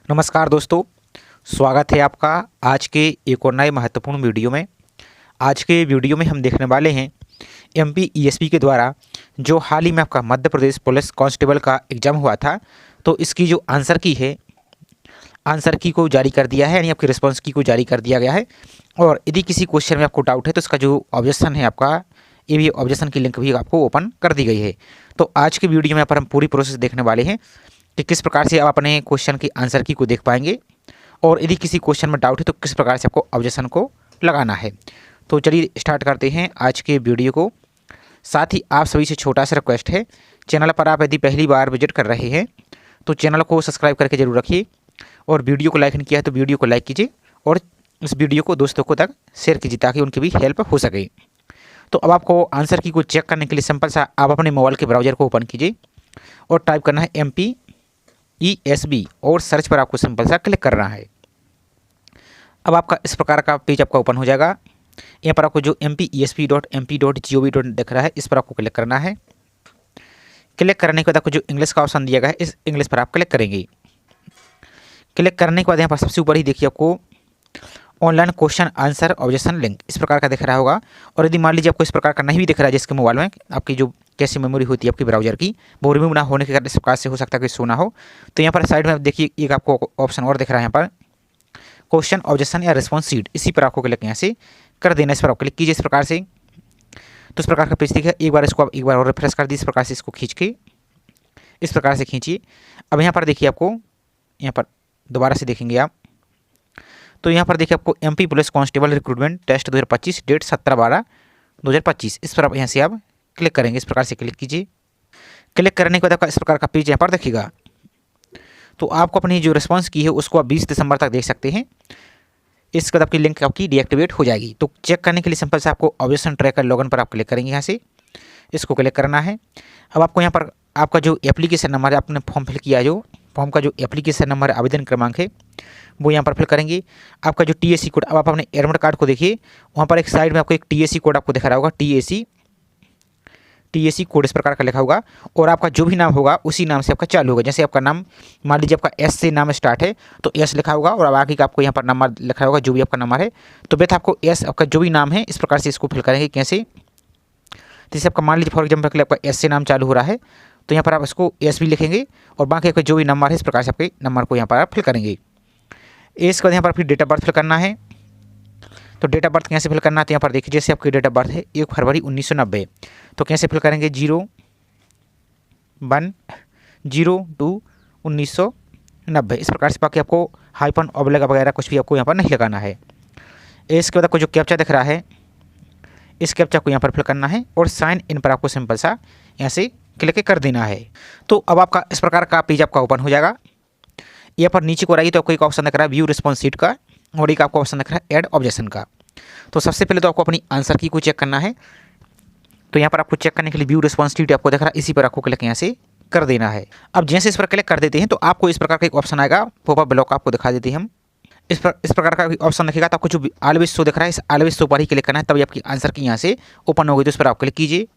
नमस्कार दोस्तों, स्वागत है आपका आज के एक और नए महत्वपूर्ण वीडियो में। आज के वीडियो में हम देखने वाले हैं एमपी ईएसपी के द्वारा जो हाल ही में आपका मध्य प्रदेश पुलिस कांस्टेबल का एग्ज़ाम हुआ था, तो इसकी जो आंसर की है, आंसर की को जारी कर दिया है, यानी आपकी रिस्पॉन्स की को जारी कर दिया गया है। और यदि किसी क्वेश्चन में आपको डाउट है तो इसका जो ऑब्जेक्शन है आपका, ये भी ऑब्जेक्शन की लिंक भी आपको ओपन कर दी गई है। तो आज के वीडियो में यहाँ पर हम पूरी प्रोसेस देखने वाले हैं कि किस प्रकार से आप अपने क्वेश्चन की आंसर की को देख पाएंगे, और यदि किसी क्वेश्चन में डाउट है तो किस प्रकार से आपको ऑब्जेक्शन को लगाना है। तो चलिए स्टार्ट करते हैं आज के वीडियो को। साथ ही आप सभी से छोटा सा रिक्वेस्ट है, चैनल पर आप यदि पहली बार विजिट कर रहे हैं तो चैनल को सब्सक्राइब करके जरूर रखिए, और वीडियो को लाइक नहीं किया है तो वीडियो को लाइक कीजिए, और इस वीडियो को दोस्तों को तक शेयर कीजिए ताकि उनकी भी हेल्प हो सके। तो अब आपको आंसर की को चेक करने के लिए सिंपल सा आप अपने मोबाइल के ब्राउज़र को ओपन कीजिए और टाइप करना है MPESB, और सर्च पर आपको सिंपल सा क्लिक करना है। अब आपका इस प्रकार का पेज आपका ओपन हो जाएगा। यहाँ पर आपको जो MPESB.mp.gov दिख रहा है, इस पर आपको क्लिक करना है। क्लिक करने के बाद आपको जो इंग्लिश का ऑप्शन दिया गया है, इस इंग्लिश पर आप क्लिक करेंगे। क्लिक करने के बाद यहाँ पर सबसे ऊपर ही देखिए आपको online question answer objection link इस प्रकार का दिख रहा होगा। और यदि मान लीजिए आपको इस प्रकार का नहीं भी दिख रहा है, जिसके मोबाइल में आपकी जो कैसे मेमोरी होती है आपकी ब्राउज़र की, वो रिमूव ना होने के कारण इस प्रकार से हो सकता है कि शो ना हो, तो यहाँ पर साइड में देखिए एक आपको ऑप्शन और दिख रहा है, यहाँ पर क्वेश्चन ऑब्जेक्शन या रिस्पॉन्स शीट, इसी पर आपको क्लिक यहाँ से कर देना। इस पर आप क्लिक कीजिए इस प्रकार से, तो इस प्रकार का पेज दिखेगा। एक बार इसको आप एक बार और रिफ्रेश कर दीजिए, इस प्रकार से इसको खींच के इस प्रकार से खींचिए। अब यहाँ पर देखिए आपको, यहाँ पर दोबारा से देखेंगे आप, तो यहाँ पर देखिए आपको MP police constable recruitment test 2025 date 17/12/2025, इस पर आप यहाँ से आप क्लिक करेंगे। इस प्रकार से क्लिक कीजिए। क्लिक करने के बाद आपका इस प्रकार का पेज यहाँ पर दिखेगा। तो आपको अपनी जो रिस्पांस की है उसको आप 20 दिसंबर तक देख सकते हैं। इसके बाद आपकी लिंक आपकी डीएक्टिवेट हो जाएगी। तो चेक करने के लिए सिंपल से आपको ऑब्जेक्शन ट्रैकर लॉगिन पर आप क्लिक करेंगे, यहाँ से इसको क्लिक करना है। अब आपको यहाँ पर आपका जो एप्लीकेशन नंबर है, आपने फॉर्म फिल किया, जो फॉर्म का जो एप्लीकेशन नंबर आवेदन क्रमांक है वो यहाँ पर फिल करेंगे। आपका जो TAC कोड, अब आप अपने एडमिट कार्ड को देखिए, वहाँ पर एक साइड में आपको एक TAC कोड आपको दिखा रहा होगा, TAC कोड इस प्रकार का लिखा होगा, और आपका जो भी नाम होगा उसी नाम से आपका चालू होगा। जैसे आपका नाम मान लीजिए आपका S से नाम स्टार्ट है तो S लिखा होगा, और अब आगे का आपको यहाँ पर नंबर लिखा होगा, जो भी आपका नंबर है। तो बेहतर आपको S आपका जो भी नाम है इस प्रकार से इसको फिल करेंगे। कैसे? जैसे आपका मान लीजिए फॉर एग्जाम्पल आपका S से नाम चालू हो रहा है, तो यहाँ पर आप इसको S भी लिखेंगे, और बाकी आपका जो भी नंबर है इस प्रकार से आपके नंबर को यहाँ पर आप फिल करेंगे। इसके बाद यहाँ पर आपकी डेट ऑफ बर्थ फिल करना है। तो डेट ऑफ बर्थ कैसे फिल करना है, तो यहाँ पर देखिए जैसे आपकी डेट ऑफ बर्थ है 1 फरवरी 1990, तो कैसे फिल करेंगे 01/02/1990, इस प्रकार से। बाकी आपको हाइपन ऑब्लिक वगैरह कुछ भी आपको यहाँ पर नहीं लगाना है। इसके बाद आपको जो कैप्चा दिख रहा है, इस कैप्चा को यहाँ पर फिल करना है, और साइन इन पर आपको सिंपल सा यहाँ से क्लिक कर देना है। तो अब आपका इस प्रकार का पेज आपका ओपन हो जाएगा। यहाँ पर नीचे को आइए तो आपको एक ऑप्शन दिख रहा है व्यू रिस्पॉन्स शीट का, और एक आपको ऑप्शन दिख रहा है ऐड ऑब्जेक्शन का। तो सबसे पहले तो आपको अपनी आंसर की को चेक करना है। तो यहाँ पर आपको चेक करने के लिए व्यू रिस्पॉन्स शीट आपको दिख रहा है, इसी पर आपको क्लिक यहाँ से कर देना है। अब जैसे इस पर क्लिक कर देते हैं तो आपको इस प्रकार का एक ऑप्शन आएगा, पॉपअप ब्लॉक आपको दिखा देते हैं हम। इस प्रकार का ऑप्शन दिखेगा, तो आपको जो ऑलवेज शो दिख रहा है, इस ऑलवेज शो पर ही क्लिक करना है, तभी आपकी आंसर की यहाँ से ओपन होगी। तो इस पर आप क्लिक कीजिए।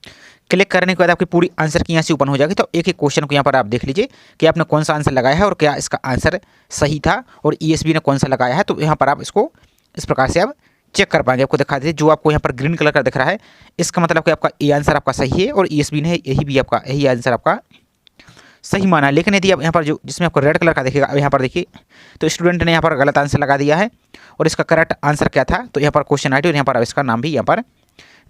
क्लिक करने के बाद आपकी पूरी आंसर की यहाँ से ओपन हो जाएगी। तो एक एक क्वेश्चन को यहाँ पर आप देख लीजिए कि आपने कौन सा आंसर लगाया है और क्या इसका आंसर सही था, और ESB ने कौन सा लगाया है। तो यहाँ पर आप इसको इस प्रकार से आप चेक कर पाएंगे। आपको दिखा दीजिए, जो आपको यहाँ पर ग्रीन कलर का दिख रहा है, इसका मतलब कि आपका ये आंसर आपका सही है, और ESB ने यही आंसर आपका सही माना है। लेकिन यदि आप यहाँ पर जो जिसमें आपको रेड कलर का दिखेगा, अब यहाँ पर देखिए, तो स्टूडेंट ने यहाँ पर गलत आंसर लगा दिया है, और इसका करेक्ट आंसर क्या था, तो यहाँ पर क्वेश्चन ID और यहाँ पर आप इसका नाम भी यहाँ पर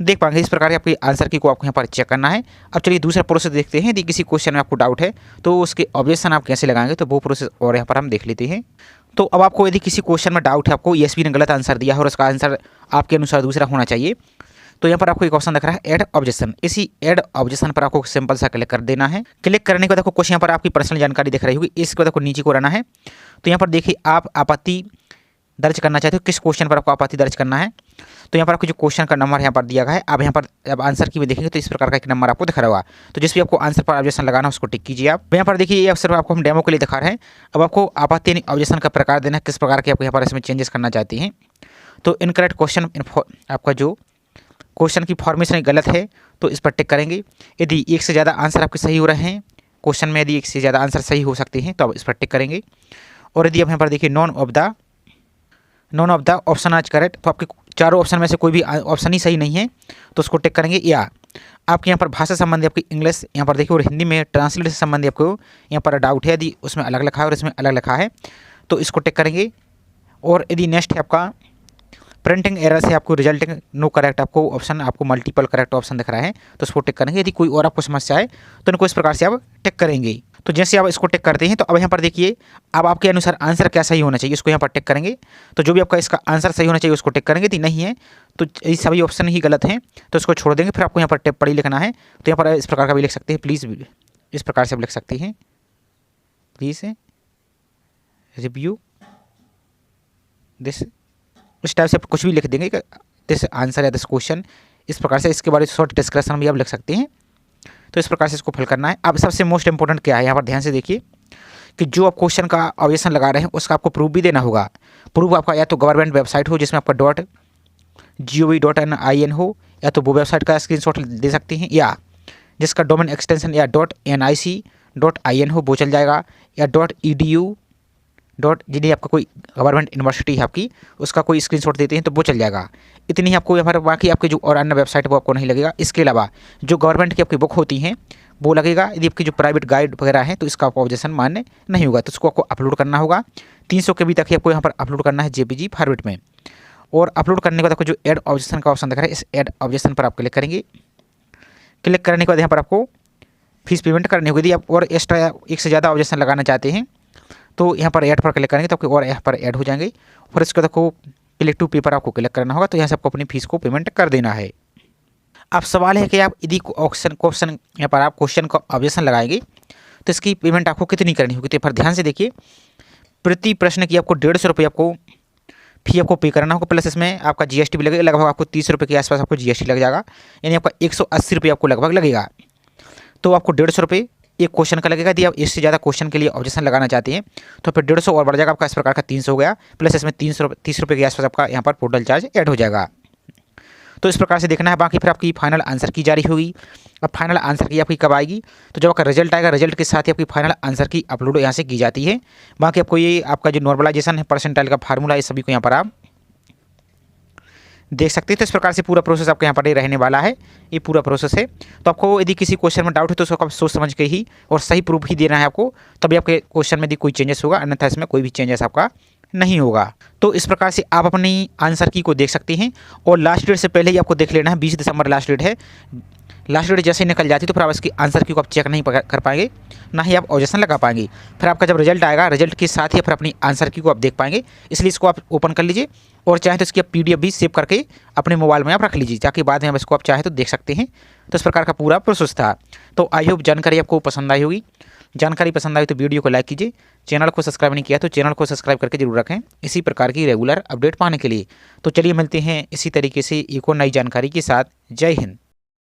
देख पाएंगे। इस प्रकार के आपकी आंसर की को आपको यहाँ पर चेक करना है। अब चलिए दूसरा प्रोसेस देखते हैं। यदि किसी क्वेश्चन में आपको डाउट है तो उसके ऑब्जेक्शन आप कैसे लगाएंगे, तो वो प्रोसेस और यहाँ पर हम देख लेते हैं। तो अब आपको यदि किसी क्वेश्चन में डाउट है, आपको ESB ने गलत आंसर दिया है और उसका आंसर आपके अनुसार दूसरा होना चाहिए, तो यहाँ पर आपको एक ऑप्शन दिख रहा है ऐड ऑब्जेक्शन। इसी ऐड ऑब्जेक्शन पर आपको सिंपल सा क्लिक कर देना है। क्लिक करने के बाद आपको कुछ यहाँ पर आपकी पर्सनल जानकारी दिख रही होगी, इसके बाद आपको नीचे को रहना है। तो यहाँ पर देखिए आप आपत्ति दर्ज करना चाहते हो, किस क्वेश्चन पर आपको आपत्ति दर्ज करना है। तो यहाँ पर आपको जो क्वेश्चन का नंबर यहाँ पर दिया गया है, अब यहाँ पर अब आंसर की भी देखेंगे तो इस प्रकार का एक नंबर आपको दिख रहा होगा। तो जिस भी आपको आंसर पर ऑब्जेक्शन लगाना है उसको टिक कीजिए। आप यहाँ पर देखिए ये अवसर आपको हम डेमो के लिए दिखा रहे हैं। अब आपको आपत्ति यानी ऑब्जेक्शन का प्रकार देना है, किस प्रकार के आपको यहाँ पर इसमें चेंजेस करना चाहते हैं। तो इनकरेक्ट क्वेश्चन, आपका जो क्वेश्चन की फॉर्मेशन गलत है तो इस पर टिक करेंगे। यदि एक से ज़्यादा आंसर आपके सही हो रहे हैं क्वेश्चन में, यदि एक से ज़्यादा आंसर सही हो सकते हैं तो आप इस पर टिक करेंगे। और यदि आप यहाँ पर देखिए नॉन ऑफ द ऑप्शन आज करेक्ट, तो आपके चारों ऑप्शन में से कोई भी ऑप्शन ही सही नहीं है तो उसको टिक करेंगे। या आपके यहाँ पर भाषा संबंधी आपकी इंग्लिश यहाँ पर देखिए और हिंदी में ट्रांसलेट से संबंधी आपको यहाँ पर डाउट है, यदि उसमें अलग लिखा है और इसमें अलग लिखा है तो इसको टिक करेंगे। और यदि नेक्स्ट है आपका प्रिंटिंग एरर से आपको रिजल्टिंग नो करेक्ट आपको ऑप्शन, आपको मल्टीपल करेक्ट ऑप्शन दिख रहा है तो उसको टिक करेंगे। यदि कोई और आपको समस्या है तो इनको इस प्रकार से आप टिक करेंगे। तो जैसे आप इसको टिक करते हैं तो अब यहाँ पर देखिए अब आपके अनुसार आंसर क्या सही होना चाहिए, इसको यहाँ पर टिक करेंगे। तो जो भी आपका इसका आंसर सही होना चाहिए उसको टिक करेंगे, यदि नहीं है तो ये सभी ऑप्शन ही गलत हैं तो इसको छोड़ देंगे। फिर आपको यहाँ पर टिप पढ़ी लिखना है तो यहाँ पर इस प्रकार का भी लिख सकते हैं, प्लीज़ इस प्रकार से आप लिख सकते हैं, प्लीज़ रिव्यू दिस, इस टाइप से आप कुछ भी लिख देंगे दिस आंसर या दिस क्वेश्चन, इस प्रकार से इसके बारे में शॉर्ट डिस्कशन भी आप लिख सकते हैं। तो इस प्रकार से इसको फिल करना है। अब सबसे मोस्ट इंपॉर्टेंट क्या है यहाँ पर ध्यान से देखिए कि जो आप क्वेश्चन का ऑब्जेक्शन लगा रहे हैं उसका आपको प्रूफ भी देना होगा। प्रूफ आपका या तो गवर्नमेंट वेबसाइट हो जिसमें आपका .gov.in हो, या तो वो वेबसाइट का स्क्रीनशॉट दे सकते हैं, या जिसका डोमेन एक्सटेंशन या .nic.in हो वो चल जाएगा, या .edu जिन्हें आपका कोई गवर्नमेंट यूनिवर्सिटी है आपकी उसका कोई स्क्रीनशॉट देते हैं तो वो चल जाएगा। इतनी ही आपको यहाँ पर, बाकी आपके जो और अन्य वेबसाइट वो आपको नहीं लगेगा। इसके अलावा जो गवर्नमेंट की आपकी बुक होती हैं वो लगेगा। यदि आपकी जो प्राइवेट गाइड वगैरह है तो इसका आपको ऑब्जेक्शन मान्य नहीं होगा, तो उसको आपको अपलोड करना होगा। 300 KB तक ही आपको यहाँ पर अपलोड करना है JPG फॉर्मेट में। और अपलोड करने के बाद आपको जो ऐड ऑब्जेक्शन का ऑप्शन दिख रहा है इस ऐड ऑब्जेक्शन पर आप क्लिक करेंगे। क्लिक करने के बाद यहाँ पर आपको फीस पेमेंट करनी होगी। यदि आप और एक्स्ट्रा एक से ज़्यादा ऑब्जेक्शन लगाना चाहते हैं तो यहाँ पर ऐड पर क्लिक करेंगे तो आपके और यहाँ पर ऐड हो जाएंगे। और इसके बाद आपको क्लिक टू पेपर आपको क्लिक करना होगा, तो यहाँ से आपको अपनी फीस को पेमेंट कर देना है। अब सवाल है कि आप यदि क्वेश्चन यहाँ पर आप क्वेश्चन का ऑब्जेक्शन लगाएंगे तो इसकी पेमेंट आपको कितनी करनी होगी। तो यहाँ पर ध्यान से देखिए, प्रति प्रश्न की आपको 150 रुपये आपको फी आपको पे करना होगा, प्लस इसमें आपका GST भी लगेगा। लगभग आपको 30 रुपये के आसपास आपको GST लग जाएगा, यानी आपका 180 रुपये आपको लगभग लगेगा। तो आपको 150 रुपये एक क्वेश्चन का लगेगा। यदि आप इससे ज़्यादा क्वेश्चन के लिए ऑब्जेक्शन लगाना चाहते हैं तो फिर 150 और बढ़ जाएगा आपका, इस प्रकार का 300 हो गया, प्लस इसमें 30 रुपये के आसपास आपका यहाँ पर पोर्टल चार्ज ऐड हो जाएगा। तो इस प्रकार से देखना है। बाकी फिर आपकी फाइनल आंसर की जारी होगी। अब फाइनल आंसर की आपकी कब आएगी, तो जब आपका रिजल्ट आएगा रिजल्ट के साथ ही आपकी फाइनल आंसर की अपलोड यहाँ से की जाती है। बाकी आपको ये आपका जो नॉर्मलाइजेशन है परसेंटाइल का फार्मूला, ये सभी को यहाँ पर आप देख सकते हैं। तो इस प्रकार से पूरा प्रोसेस आपके यहाँ पर ही रहने वाला है, ये पूरा प्रोसेस है। तो आपको यदि किसी क्वेश्चन में डाउट है तो उसको आप सोच समझ के ही और सही प्रूफ ही देना है आपको, तभी आपके क्वेश्चन में यदि कोई चेंजेस होगा, अन्यथा इसमें कोई भी चेंजेस आपका नहीं होगा। तो इस प्रकार से आप अपनी आंसर की को देख सकते हैं। और लास्ट डेट से पहले ही आपको देख लेना है, 20 दिसंबर लास्ट डेट है। लास्ट डेट जैसे ही निकल जाती है तो फिर आप इसकी आंसर की को आप चेक नहीं कर पाएंगे, ना ही आप ऑब्जेक्शन लगा पाएंगे। फिर आपका जब रिजल्ट आएगा रिजल्ट के साथ ही फिर अपनी आंसर की को आप देख पाएंगे। इसलिए इसको आप ओपन कर लीजिए और चाहे तो इसकी आप PDF भी सेव करके अपने मोबाइल में आप रख लीजिए, ताकि बाद में आप इसको आप चाहे तो देख सकते हैं। तो इस प्रकार का पूरा प्रोसेस था। तो आई होप जानकारी आपको पसंद आई होगी। जानकारी पसंद आई तो वीडियो को लाइक कीजिए, चैनल को सब्सक्राइब नहीं किया तो चैनल को सब्सक्राइब करके जरूर रखें इसी प्रकार की रेगुलर अपडेट पाने के लिए। तो चलिए मिलते हैं इसी तरीके से एक और नई जानकारी के साथ। जय हिंद।